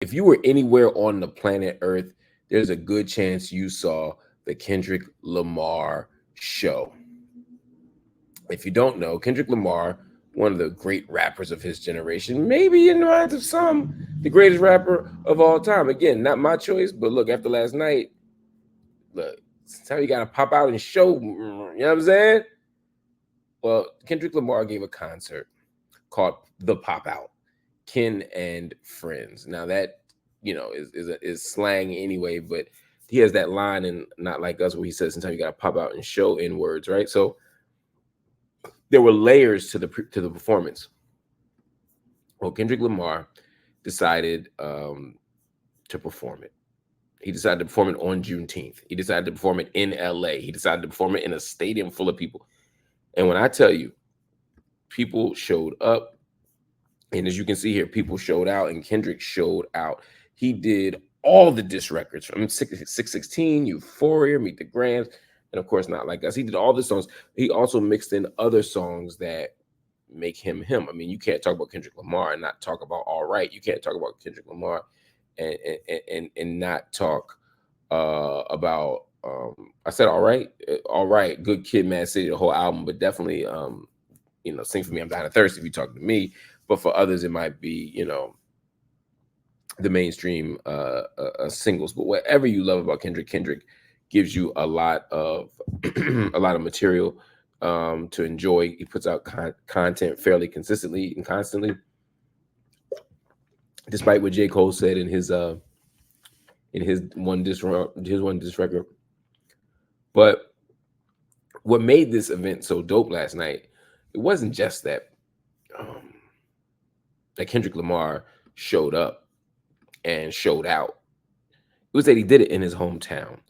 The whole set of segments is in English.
if you were anywhere on the planet Earth, there's a good chance you saw the Kendrick Lamar show. If you don't know, Kendrick Lamar, one of the great rappers of his generation, maybe in the minds of some, the greatest rapper of all time. Again, not my choice, but look, after last night, look, sometimes you gotta pop out and show. You know what I'm saying? Well, Kendrick Lamar gave a concert called The Pop Out, Ken and Friends. Now that is slang anyway, but he has that line in Not Like Us where he says sometimes you gotta pop out and show in words, right? So there were layers to the performance. Well, Kendrick Lamar decided to perform it. He decided to perform it on Juneteenth. He decided to perform it in LA. He decided to perform it in a stadium full of people. And when I tell you, people showed up, and as you can see here, people showed out, and Kendrick showed out. He did all the diss records from 616, Euphoria, Meet the Grams, and of course, Not Like Us. He did all the songs. He also mixed in other songs that make him him. I mean, you can't talk about Kendrick Lamar and not talk about All Right. You can't talk about Kendrick Lamar and not talk about I said All Right, Good Kid, Mad City, the whole album, but definitely Sing For Me, I'm Dying of Thirst if you talk to me. But for others, it might be, the mainstream singles. But whatever you love about Kendrick gives you a lot of a lot of material to enjoy. He puts out content fairly consistently and constantly, despite what J. Cole said in his one diss record. But what made this event so dope last night, it wasn't just that that Kendrick Lamar showed up and showed out. It was that he did it in his hometown.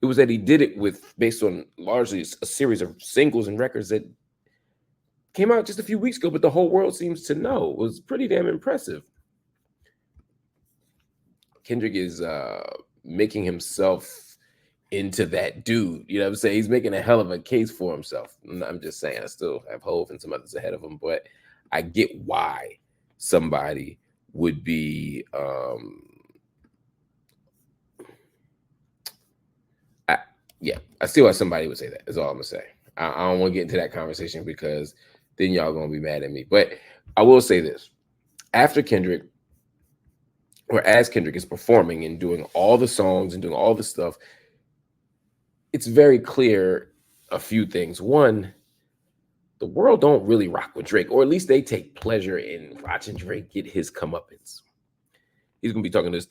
It was that he did it based on largely a series of singles and records that came out just a few weeks ago, but the whole world seems to know. It was pretty damn impressive. Kendrick is making himself into that dude. You know what I'm saying? He's making a hell of a case for himself. I'm just saying, I still have Hove and some others ahead of him, but I get why somebody would be I see why somebody would say that. Is all I'm gonna say. I don't want to get into that conversation because then y'all gonna be mad at me. But I will say this: after Kendrick, or as Kendrick is performing and doing all the songs and doing all the stuff, it's very clear a few things. One, the world don't really rock with Drake, or at least they take pleasure in watching Drake get his comeuppance. He's gonna be talking to his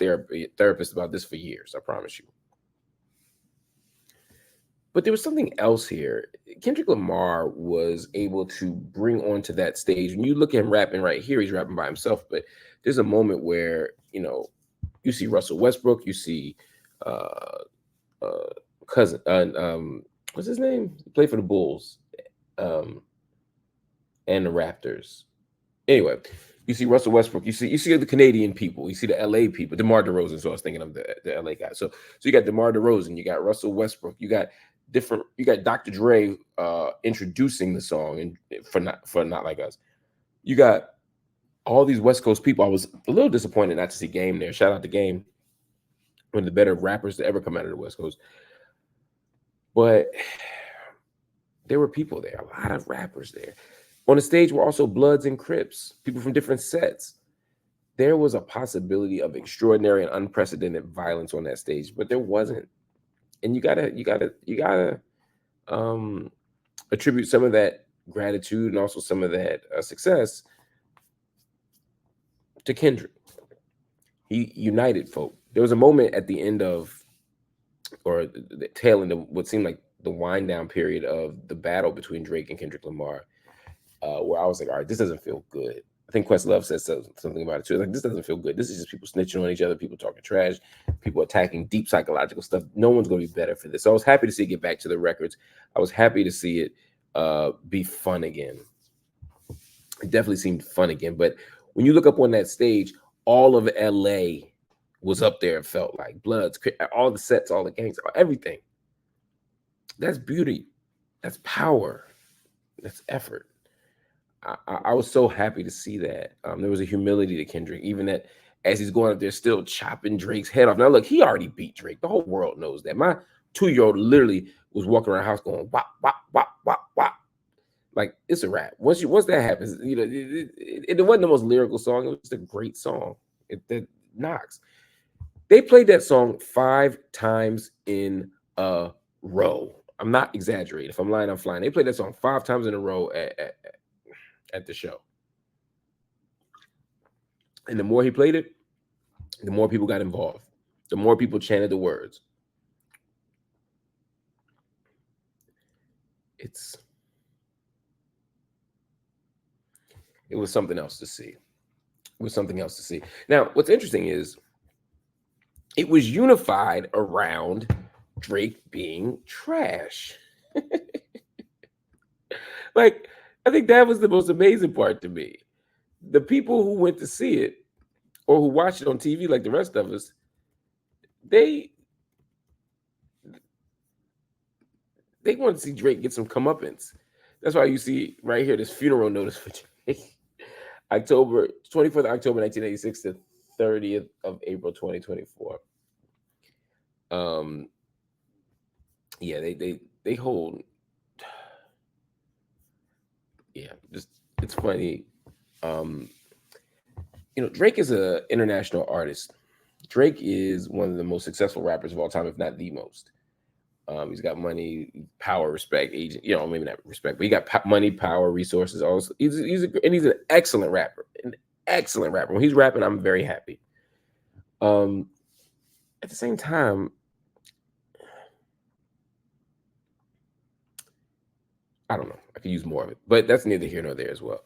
therapist about this for years, I promise you. But there was something else here. Kendrick Lamar was able to bring onto that stage. When you look at him rapping right here, he's rapping by himself. But there's a moment where, you see Russell Westbrook, you see cousin, what's his name? He played for the Bulls and the Raptors. Anyway, you see Russell Westbrook. You see the Canadian people. You see the LA people. DeMar DeRozan. So I was thinking of the LA guy. So you got DeMar DeRozan. You got Russell Westbrook. You got Dr. Dre introducing the song and for not Like Us. You got all these West Coast people. I was a little disappointed not to see Game there. Shout out to Game, one of the better rappers to ever come out of the West Coast. But there were people there, a lot of rappers there. On the stage were also Bloods and Crips, people from different sets. There was a possibility of extraordinary and unprecedented violence on that stage, but there wasn't. And you gotta attribute some of that gratitude and also some of that success to Kendrick. He united folk. There was a moment at the end of, or the tail end of what seemed like the wind down period of the battle between Drake and Kendrick Lamar, where I was like, all right, this doesn't feel good. I think Questlove said something about it too. Like, this doesn't feel good. This is just people snitching on each other, people talking trash, people attacking deep psychological stuff. No one's going to be better for this. So I was happy to see it get back to the records. I was happy to see it be fun again. It definitely seemed fun again. But when you look up on that stage, all of LA was up there. It felt like Bloods, all the sets, all the gangs, everything. That's beauty. That's power. That's effort. I was so happy to see that. There was a humility to Kendrick, even at as he's going up there still chopping Drake's head off. Now look, he already beat Drake. The whole world knows that. My 2-year-old literally was walking around the house going wop wop wop wop wop. Like, it's a wrap. Once that happens, you know, it wasn't the most lyrical song. It was just a great song. That knocks. They played that song 5 times in a row. I'm not exaggerating. If I'm lying, I'm flying. They played that song 5 times in a row at the show. And the more he played it, the more people got involved. The more people chanted the words. It was something else to see. It was something else to see. Now, what's interesting is it was unified around Drake being trash. Like, I think that was the most amazing part to me. The people who went to see it or who watched it on TV like the rest of us, they wanted to see Drake get some comeuppance. That's why you see right here this funeral notice for Drake. 24th October 1986 to 30th of April 2024. Yeah, they hold. Yeah, just it's funny. You know, Drake is an international artist. Drake is one of the most successful rappers of all time, if not the most. He's got money, power, respect, agent. You know, maybe not respect, but he got money, power, resources. Also, he's an excellent rapper. An excellent rapper. When he's rapping, I'm very happy. At the same time, I don't know. I could use more of it, but that's neither here nor there as well.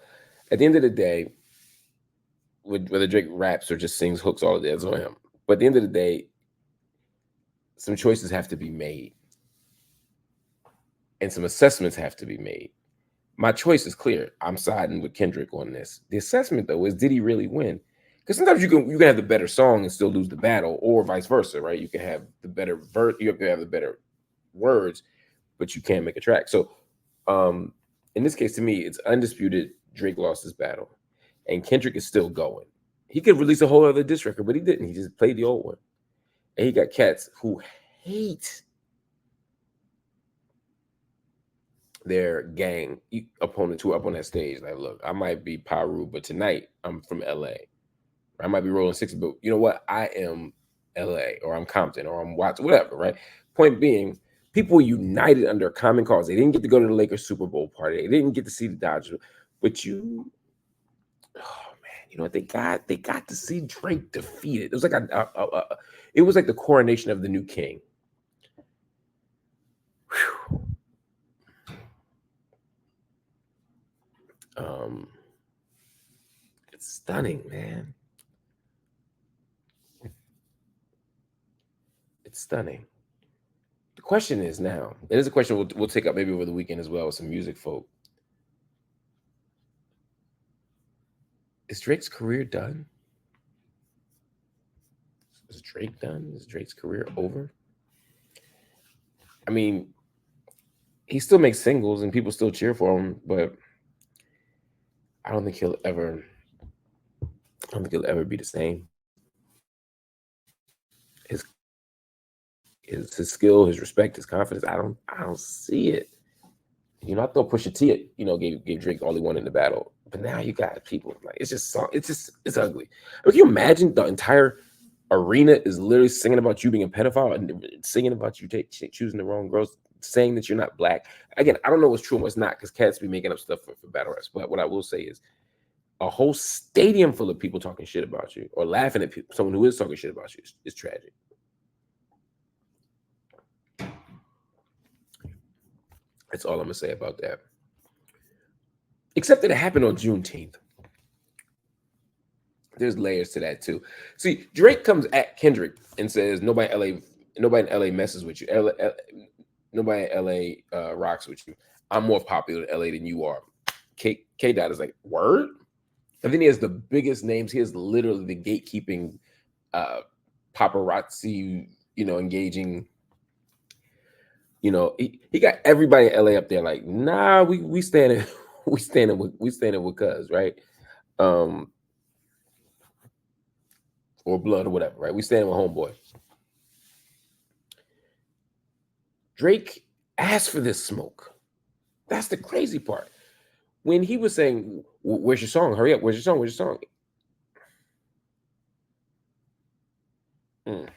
At the end of the day, whether Drake raps or just sings hooks, all of that's on him. But at the end of the day, some choices have to be made. And some assessments have to be made. My choice is clear. I'm siding with Kendrick on this. The assessment, though, is did he really win? Because sometimes you can have the better song and still lose the battle, or vice versa, right? You can have the better verse, you can have the better words, but you can't make a track. So, in this case, to me, it's undisputed. Drake lost his battle, and Kendrick is still going. He could release a whole other diss record, but he didn't. He just played the old one, and he got cats who hate their gang opponents who are up on that stage. Like, look, I might be Piru, but tonight I'm from LA. I might be rolling 60, but you know what? I am LA, or I'm Compton, or I'm Watts, whatever, right? Point being, people united under a common cause. They didn't get to go to the Lakers Super Bowl party. They didn't get to see the Dodgers, but oh man, you know what? They got to see Drake defeated. It was like it was like the coronation of the new king. Whew. It's stunning, man. It's stunning. The question is now, it is a question we'll take up maybe over the weekend as well with some music folk. Is Drake's career done? Is Drake done? Is Drake's career over? I mean, he still makes singles and people still cheer for him, but I don't think he'll ever be the same. His skill, his respect, his confidence, I don't see it. You know, I thought Pusha T, you know, gave Drake all he wanted in the battle, but now you got people like it's ugly. I mean, can you imagine the entire arena is literally singing about you being a pedophile and singing about you choosing the wrong girls, saying that you're not black. Again, I don't know what's true and what's not because cats be making up stuff for battle raps. But what I will say is, a whole stadium full of people talking shit about you or laughing at people, someone who is talking shit about you is tragic. That's all I'm gonna say about that. Except that it happened on Juneteenth. There's layers to that too. See, Drake comes at Kendrick and says nobody in LA messes with you. Nobody in LA rocks with you. I'm more popular in LA than you are. K Dot is like, word? And then he has the biggest names. He has literally the gatekeeping paparazzi, you know, engaging. You know, he got everybody in LA up there like, nah, we standing with cuz, right? or blood or whatever, right? We standing with homeboy. Drake asked for this smoke. That's the crazy part. When he was saying, "Where's your song? Hurry up! Where's your song? Where's your song?" Mm.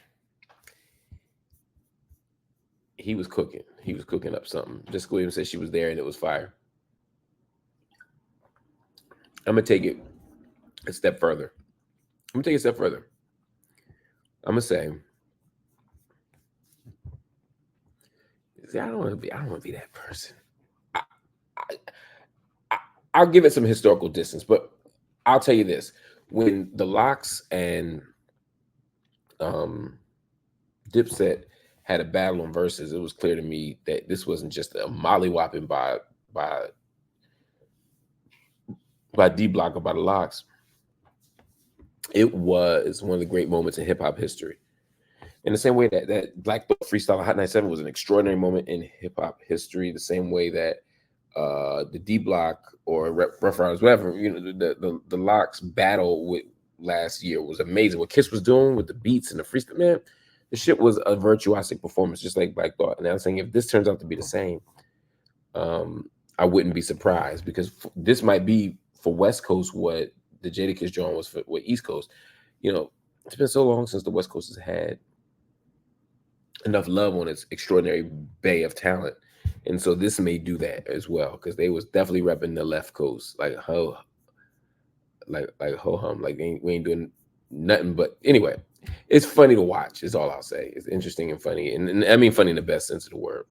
He was cooking. He was cooking up something. Jessica Williams said she was there and it was fire. I'm gonna take it a step further. I'm gonna take it a step further. I'm gonna say, see, I don't want to be. I don't want to be that person. I, I, I'll give it some historical distance, but I'll tell you this: when the Locks and Dipset had a battle on verses, it was clear to me that this wasn't just a mollywhopping by D Block or by the Locks. It was one of the great moments in hip hop history. In the same way that Black Belt freestyle on Hot 97 was an extraordinary moment in hip hop history, the same way that the D Block or Rough Riders, whatever, the Locks battle with last year was amazing. What Kiss was doing with the beats and the freestyle, man, the shit was a virtuosic performance, just like Black Thought. And I'm saying if this turns out to be the same, I wouldn't be surprised, because this might be for West Coast what the Jadakiss joint was for East Coast. It's been so long since the West Coast has had enough love on its extraordinary bay of talent, and so this may do that as well, because they was definitely repping the left coast like ho hum, like we ain't doing nothing. But anyway, it's funny to watch is all I'll say. It's interesting and funny, and I mean funny in the best sense of the word.